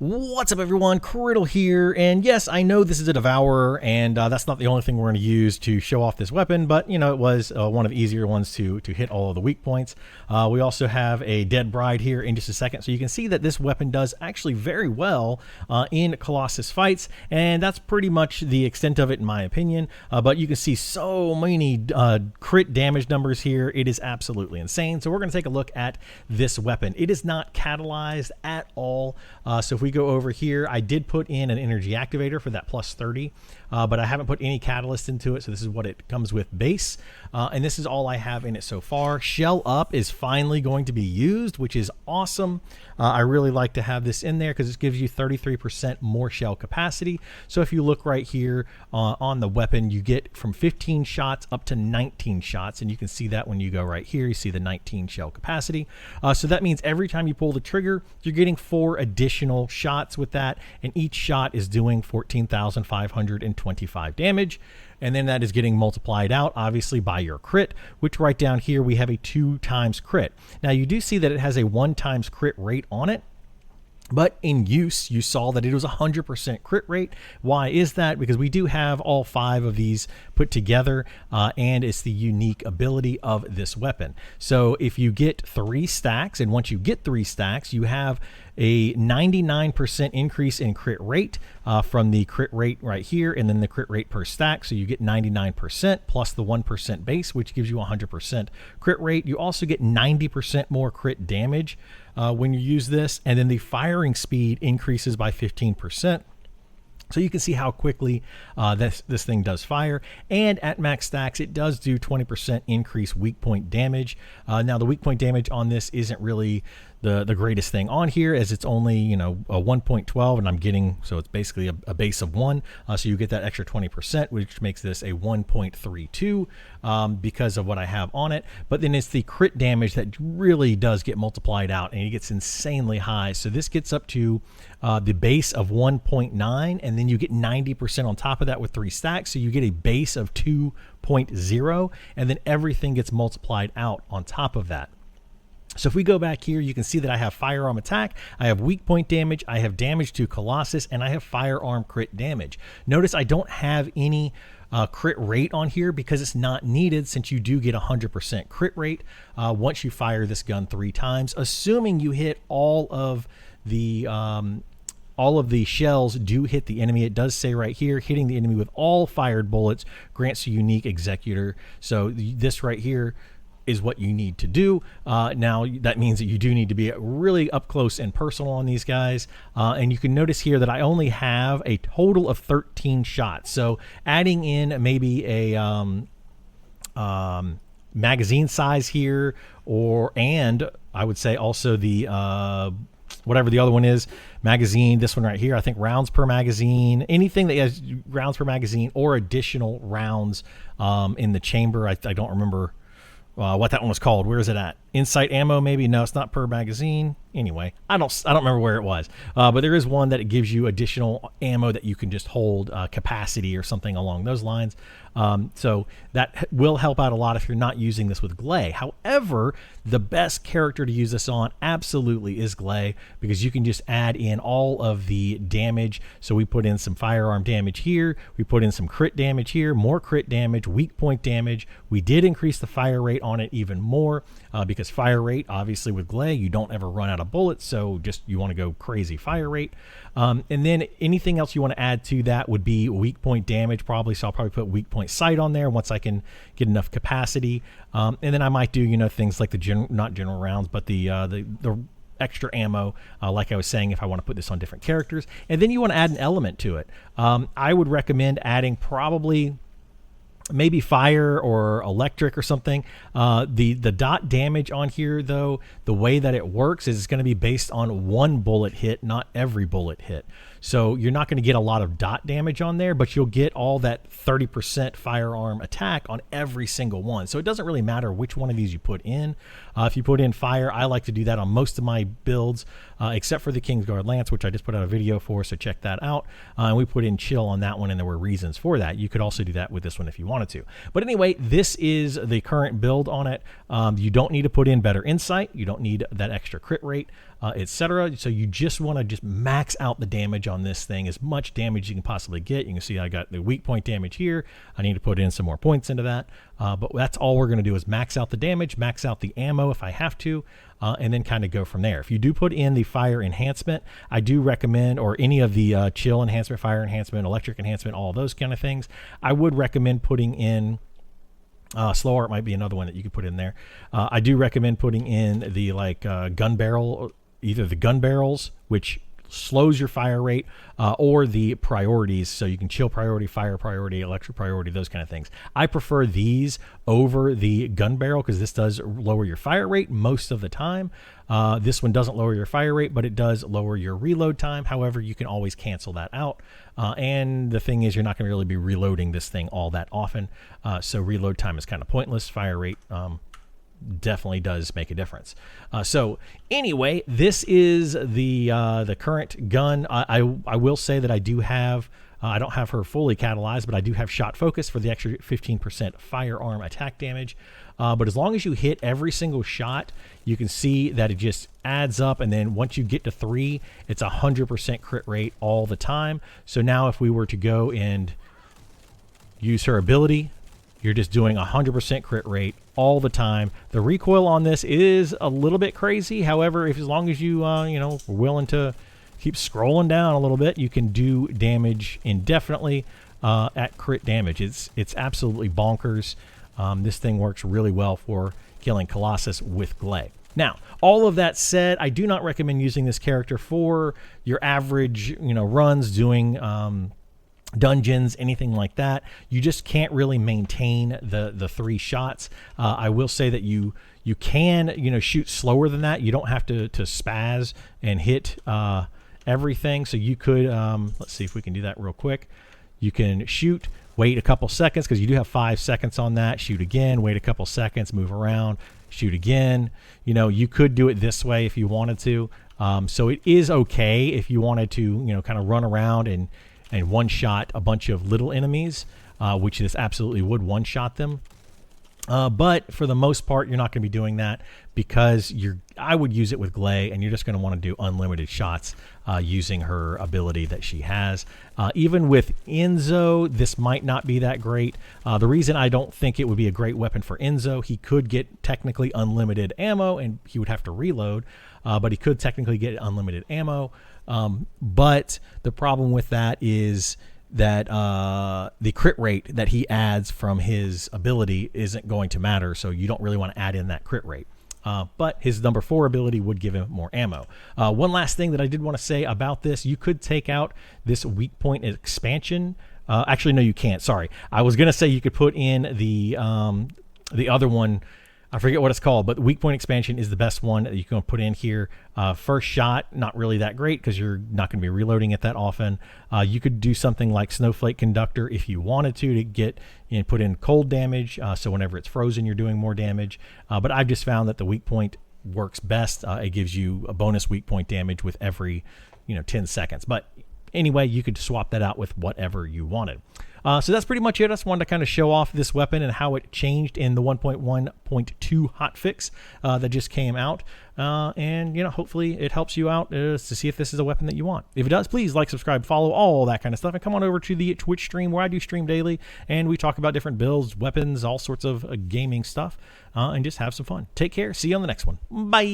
What's up, everyone? Criddle here, and yes, I know this is a Devourer, and that's not the only thing we're going to use to show off this weapon, but, you know, it was one of the easier ones to hit all of the weak points. We also have a Dead Bride here in just a second, so you can see that this weapon does actually very well in Colossus fights, and that's pretty much the extent of it in my opinion, but you can see so many crit damage numbers here. It is absolutely insane, so we're going to take a look at this weapon. It is not catalyzed at all, so if we go over here, I did put in an energy activator for that plus 30, but I haven't put any catalyst into it, so this is what it comes with base, and this is all I have in it so far. Shell Up is finally going to be used, which is awesome. I really like to have this in there because it gives you 33% more shell capacity. So if you look right here on the weapon, you get from 15 shots up to 19 shots, and you can see that when you go right here, you see the 19 shell capacity. So that means every time you pull the trigger, you're getting 4 additional shots with that, and each shot is doing 14,525 damage. And then that is getting multiplied out, obviously, by your crit, which right down here we have a 2 times crit. Now, you do see that it has a 1 times crit rate on it, but in use, you saw that it was 100% crit rate. Why is that? Because we do have all 5 of these put together, and it's the unique ability of this weapon. So if you get 3 stacks, and once you get 3 stacks, you have a 99% increase in crit rate from the crit rate right here, and then the crit rate per stack. So you get 99% plus the 1% base, which gives you 100% crit rate. You also get 90% more crit damage when you use this, and then the firing speed increases by 15%. So you can see how quickly this thing does fire, and at max stacks it does do 20% increase weak point damage. Now the weak point damage on this isn't really the greatest thing on here, as it's only, you know, a 1.12, and I'm getting, so it's basically a base of 1, so you get that extra 20%, which makes this a 1.32 because of what I have on it. But then it's the crit damage that really does get multiplied out, and it gets insanely high. So this gets up to the base of 1.9, and then you get 90% on top of that with 3 stacks, so you get a base of 2.0, and then everything gets multiplied out on top of that. So if we go back here, you can see that I have firearm attack, I have weak point damage, I have damage to Colossus, and I have firearm crit damage. Notice I don't have any crit rate on here because it's not needed, since you do get 100% crit rate once you fire this gun 3 times, assuming you hit all of the shells do hit the enemy. It does say right here, hitting the enemy with all fired bullets grants a unique Executor. So this right here is what you need to do. Now that means that you do need to be really up close and personal on these guys, and you can notice here that I only have a total of 13 shots. So adding in maybe a magazine size here, and I would say also the whatever the other one is, magazine, this one right here, I think rounds per magazine, anything that has rounds per magazine or additional rounds in the chamber. I don't remember what that one was called. Where is it at? Insight ammo, maybe? No, it's not per magazine. Anyway, I don't remember where it was, but there is one that it gives you additional ammo that you can just hold capacity or something along those lines. So that will help out a lot if you're not using this with Glay. However, the best character to use this on absolutely is Glay, because you can just add in all of the damage. So we put in some firearm damage here, we put in some crit damage here, more crit damage, weak point damage. We did increase the fire rate on it even more, because fire rate, obviously with Glay, you don't ever run out of bullets, so just you want to go crazy fire rate. And then anything else you want to add to that would be weak point damage, probably. So I'll probably put weak point sight on there once I can get enough capacity. And then I might do, you know, things like the not general rounds, but the extra ammo, like I was saying, if I want to put this on different characters. And then you want to add an element to it. I would recommend adding probably maybe fire or electric or something. The dot damage on here, though, the way that it works is it's going to be based on 1 bullet hit, not every bullet hit. So you're not going to get a lot of dot damage on there, but you'll get all that 30% firearm attack on every single one. So it doesn't really matter which one of these you put in. If you put in fire, I like to do that on most of my builds, except for the Kingsguard Lance, which I just put out a video for, so check that out. And we put in chill on that one, and there were reasons for that. You could also do that with this one if you wanted to. But anyway, this is the current build on it. You don't need to put in better insight. You don't need that extra crit rate. etc. So you just want to just max out the damage on this thing, as much damage you can possibly get. You can see I got the weak point damage here. I need to put in some more points into that, but that's all we're going to do is max out the damage, max out the ammo if I have to, and then kind of go from there. If you do put in the fire enhancement, I do recommend, or any of the chill enhancement, fire enhancement, electric enhancement, all those kind of things, I would recommend putting in slow art might be another one that you could put in there. I do recommend putting in the gun barrel, either the gun barrels, which slows your fire rate, or the priorities, so you can chill priority, fire priority, electric priority, those kind of things. I prefer these over the gun barrel because this does lower your fire rate most of the time. This one doesn't lower your fire rate, but it does lower your reload time. However, you can always cancel that out. And the thing is, you're not going to really be reloading this thing all that often. So reload time is kind of pointless. Fire rate definitely does make a difference. So anyway, this is the current gun. I will say that I do have, I don't have her fully catalyzed, but I do have shot focus for the extra 15% firearm attack damage. But as long as you hit every single shot, you can see that it just adds up. And then once you get to 3, it's 100% crit rate all the time. So now if we were to go and use her ability, you're just doing 100% crit rate all the time. The recoil on this is a little bit crazy. However, as long as you, are willing to keep scrolling down a little bit, you can do damage indefinitely at crit damage. It's absolutely bonkers. This thing works really well for killing Colossus with Glay. Now, all of that said, I do not recommend using this character for your average, runs, doing dungeons, anything like that. You just can't really maintain the 3 shots. I will say that you can, shoot slower than that. You don't have to spaz and hit everything. So you could, let's see if we can do that real quick. You can shoot, wait a couple seconds because you do have 5 seconds on that. Shoot again, wait a couple seconds, move around, shoot again. You could do it this way if you wanted to. So it is okay if you wanted to, kind of run around and one-shot a bunch of little enemies, which this absolutely would one-shot them. But for the most part, you're not going to be doing that because I would use it with Glay, and you're just going to want to do unlimited shots using her ability that she has. Even with Enzo, this might not be that great. The reason I don't think it would be a great weapon for Enzo, he could get technically unlimited ammo, and he would have to reload, but he could technically get unlimited ammo. But the problem with that is that the crit rate that he adds from his ability isn't going to matter, so you don't really want to add in that crit rate. But his number 4 ability would give him more ammo. One last thing that I did want to say about this, you could take out this weak point expansion. Actually, no, you can't. Sorry. I was going to say you could put in the other one. I forget what it's called, but the weak point expansion is the best one that you can put in here. First shot, not really that great because you're not going to be reloading it that often. You could do something like Snowflake Conductor if you wanted to get and put in cold damage. So whenever it's frozen, you're doing more damage. But I've just found that the weak point works best. It gives you a bonus weak point damage with every 10 seconds. But anyway, you could swap that out with whatever you wanted. So that's pretty much it. I just wanted to kind of show off this weapon and how it changed in the 1.1.2 hotfix that just came out. And, hopefully it helps you out to see if this is a weapon that you want. If it does, please like, subscribe, follow, all that kind of stuff. And come on over to the Twitch stream where I do stream daily. And we talk about different builds, weapons, all sorts of gaming stuff. And just have some fun. Take care. See you on the next one. Bye.